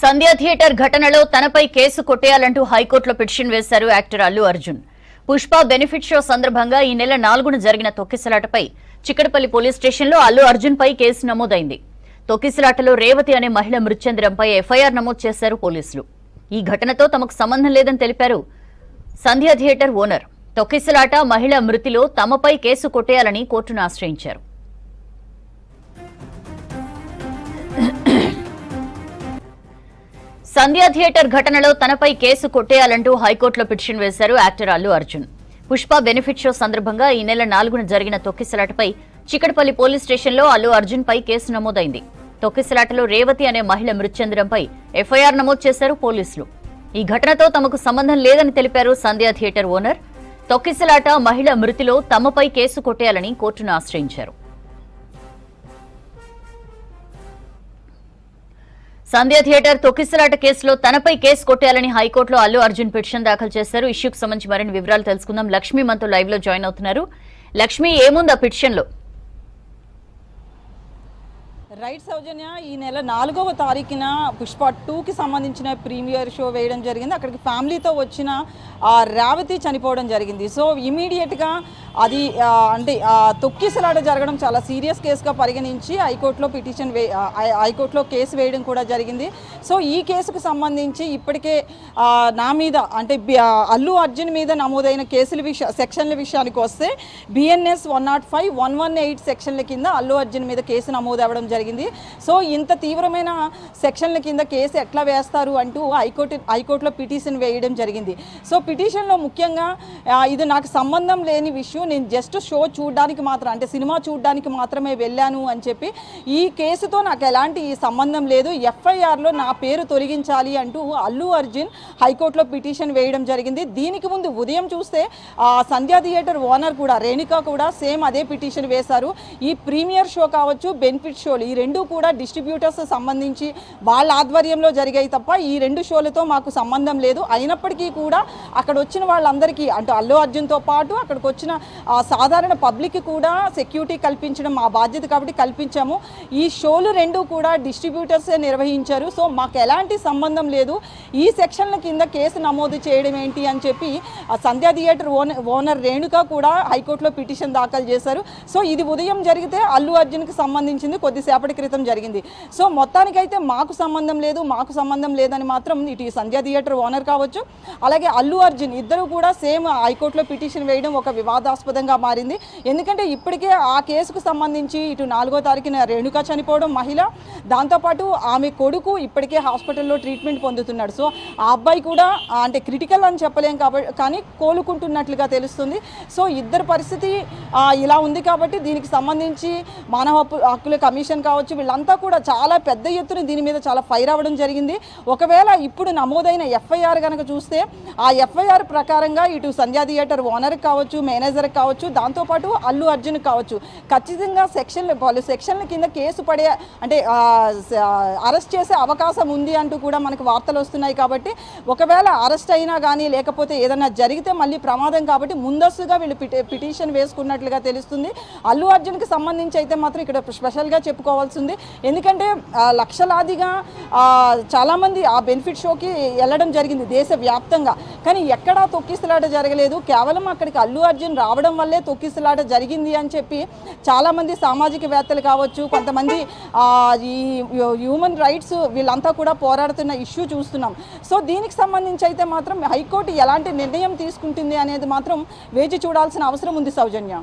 సంధ్య theatre ఘటనలో తనపై case కొట్టేయాలంటూ హైకోర్టులో పిటిషన్ వేశారు actor Allu Arjun. Pushpa benefit show సందర్భంగా ఈ నెల 4న జరిగిన తొక్కిసలాటపై చిక్కడపల్లి పోలీస్ స్టేషన్లో అల్లు అర్జున్ పై కేసు నమోదైంది. తొక్కిసలాటలో రేవతి అనే మహిళ మృతి చెందడంపై ఎఫ్ఐఆర్ నమోదు చేశారు పోలీసులు. ఈ ఘటనతో తమకు సంబంధం లేదని తెలిపారు సంధ్య థియేటర్ ఓనర్. తొక్కిసలాట మహిళ మృతిలో తమపై కేసు కొట్టేయాలని కోర్టును ఆశ్రయించారు. సంధ్య థియేటర్ ఘటనలో తనపై కేసు కొట్టేయాలంటూ హైకోర్టులో పిటిషన్ వేశారు actor Allu Arjun. Pushpa benefit show సందర్భంగా ఈ నెల 4న జరిగిన తొక్కిసలాటపై చిక్కడపల్లి పోలీస్ స్టేషన్లో అల్లు అర్జున్ పై కేసు నమోదైంది. తొక్కిసలాటలో రేవతి అనే మహిళ మృతి చెందడంపై ఎఫ్ఐఆర్ నమోదు చేశారు పోలీసులు. ఈ ఘటనతో తమకు సంబంధం లేదని తెలిపారు సంధ్య థియేటర్ ఓనర్. తొక్కిసలాట మహిళ మృతిలో తమపై కేసు కొట్టేయాలని కోర్టును ఆశ్రయించారు. సంధ్య థియేటర్ తొక్కిసలాట కేసులో తనపై కేసు కొట్టేయాలని హైకోర్టులో అల్లు అర్జున్ పిటిషన్ దాఖలు చేశారు. ఇష్యూకు సంబంధించి మరిన్ని వివరాలు తెలుసుకుందాం. లక్ష్మి మనతో లైవ్ లో జాయిన్ అవుతున్నారు. లక్ష్మి, ఏముంది ఆ పిటిషన్ లో? రైట్ సౌజన్య, ఈ నెల 4వ తారీఖున పుష్ప 2కి సంబంధించిన ప్రీమియర్ షో వేయడం జరిగింది. అక్కడికి ఫ్యామిలీతో వచ్చిన రేవతి చనిపోవడం జరిగింది. సో ఇమీడియట్గా అది అంటే తొక్కిసలాట జరగడం చాలా సీరియస్ కేసుగా పరిగణించి హైకోర్టులో కేసు వేయడం కూడా జరిగింది. సో ఈ కేసుకు సంబంధించి ఇప్పటికే నా మీద అంటే అల్లు అర్జున్ మీద నమోదైన సెక్షన్ల విషయానికి వస్తే BNS 105, 118 సెక్షన్ల కింద అల్లు అర్జున్ మీద కేసు నమోదు అవ్వడం జరిగింది. సో ఇంత తీవ్రమైన సెక్షన్ల కింద కేసు ఎట్లా వేస్తారు అంటూ హైకోర్టులో పిటిషన్ వేయడం జరిగింది. సో పిటిషన్లో ముఖ్యంగా ఇది నాకు సంబంధం లేని విషయం, నేను జస్ట్ షో చూడడానికి మాత్రం అంటే సినిమా చూడడానికి మాత్రమే వెళ్ళాను అని చెప్పి, ఈ కేసుతో నాకు ఎలాంటి సంబంధం లేదు, FIRలో నా పేరు తొలగించాలి అంటూ అల్లు అర్జున్ హైకోర్టులో పిటిషన్ వేయడం జరిగింది. దీనికి ముందు ఉదయం చూస్తే సంధ్య థియేటర్ ఓనర్ కూడా రేణుక కూడా సేమ్ అదే పిటిషన్ వేశారు. ఈ ప్రీమియర్ షో కావచ్చు, బెనిఫిట్ షోలు ఈ రెండు కూడా డిస్ట్రిబ్యూటర్స్ సంబంధించి వాళ్ళ ఆధ్వర్యంలో జరిగాయి తప్ప ఈ రెండు షోలతో మాకు సంబంధం లేదు. అయినప్పటికీ కూడా అక్కడ వచ్చిన వాళ్ళందరికీ అంటే అల్లు అర్జున్తో పాటు అక్కడికి వచ్చిన సాధారణ పబ్లిక్ కూడా సెక్యూరిటీ కల్పించడం మా బాధ్యత కాబట్టి కల్పించాము. ఈ షోలు రెండు కూడా డిస్ట్రిబ్యూటర్సే నిర్వహించారు. సో మాకు ఎలాంటి సంబంధం లేదు, ఈ సెక్షన్ల కింద కేసు నమోదు చేయడం ఏంటి అని చెప్పి సంధ్య థియేటర్ ఓనర్ రేణుక కూడా హైకోర్టులో పిటిషన్ దాఖలు చేశారు. సో ఇది ఉదయం జరిగితే అల్లు అర్జున్కి సంబంధించింది కొద్దిసేపటి క్రితం జరిగింది. సో మొత్తానికైతే మాకు సంబంధం లేదని మాత్రం ఇటు సంధ్య థియేటర్ ఓనర్ కావచ్చు అలాగే అల్లు అర్జున్ ఇద్దరు కూడా సేమ్ హైకోర్టులో పిటిషన్ వేయడం ఒక వివాదాస్పదంగా మారింది. ఎందుకంటే ఇప్పటికే ఆ కేసుకు సంబంధించి ఇటు 4వ తారీఖున రేణుక చనిపోవడం మహిళ, దాంతోపాటు ఆమె కొడుకు ఇప్పటికే హాస్పిటల్లో ట్రీట్మెంట్ పొందుతున్నాడు. సో ఆ అబ్బాయి కూడా అంటే క్రిటికల్ అని చెప్పలేం కాబట్టి కానీ కోలుకుంటున్నట్లుగా తెలుస్తుంది. సో ఇద్దరు పరిస్థితి ఇలా ఉంది కాబట్టి దీనికి సంబంధించి మానవ హక్కుల కమిషన్ కావచ్చు వీళ్ళంతా కూడా చాలా పెద్ద ఎత్తున దీని మీద చాలా ఫైర్ అవ్వడం జరిగింది. ఒకవేళ ఇప్పుడు నమోదైన FIR కనుక చూస్తే ఆ FIR ప్రకారంగా ఇటు సంధ్య థియేటర్ ఓనర్కి కావచ్చు, మేనేజర్కి కావచ్చు, దాంతోపాటు అల్లు అర్జున్కి కావచ్చు ఖచ్చితంగా సెక్షన్ల కింద కేసు పడే అంటే అరెస్ట్ చేసే అవకాశం ఉంది అంటూ కూడా మనకు వార్తలు వస్తున్నాయి. కాబట్టి ఒకవేళ అరెస్ట్ అయినా కానీ లేకపోతే ఏదైనా జరిగితే మళ్ళీ ప్రమాదం కాబట్టి ముందస్తుగా వీళ్ళు పిటిషన్ వేసుకున్నట్లుగా తెలుస్తుంది. అల్లు అర్జున్కి సంబంధించి అయితే మాత్రం ఇక్కడ స్పెషల్గా చెప్పుకోవాల్సింది. ఎందుకంటే లక్షలాదిగా చాలామంది ఆ బెనిఫిట్ షోకి వెళ్ళడం జరిగింది దేశవ్యాప్తంగా, కానీ ఎక్కడా తొక్కిసలాట జరగలేదు. కేవలం అక్కడికి అల్లు అర్జున్ రావడం వల్లే తొక్కిసలాట జరిగింది అని చెప్పి చాలామంది సామాజికవేత్తలు కావచ్చు, కొంతమంది ఈ హ్యూమన్ రైట్స్ వీళ్ళంతా కూడా పోరాడుతున్న ఇష్యూ చూస్తున్నాం. సో దీనికి సంబంధించి అయితే మాత్రం హైకోర్టు ఎలాంటి నిర్ణయం తీసుకుంటుంది అనేది మాత్రం వేచి చూడాల్సిన అవసరం ఉంది సౌజన్య.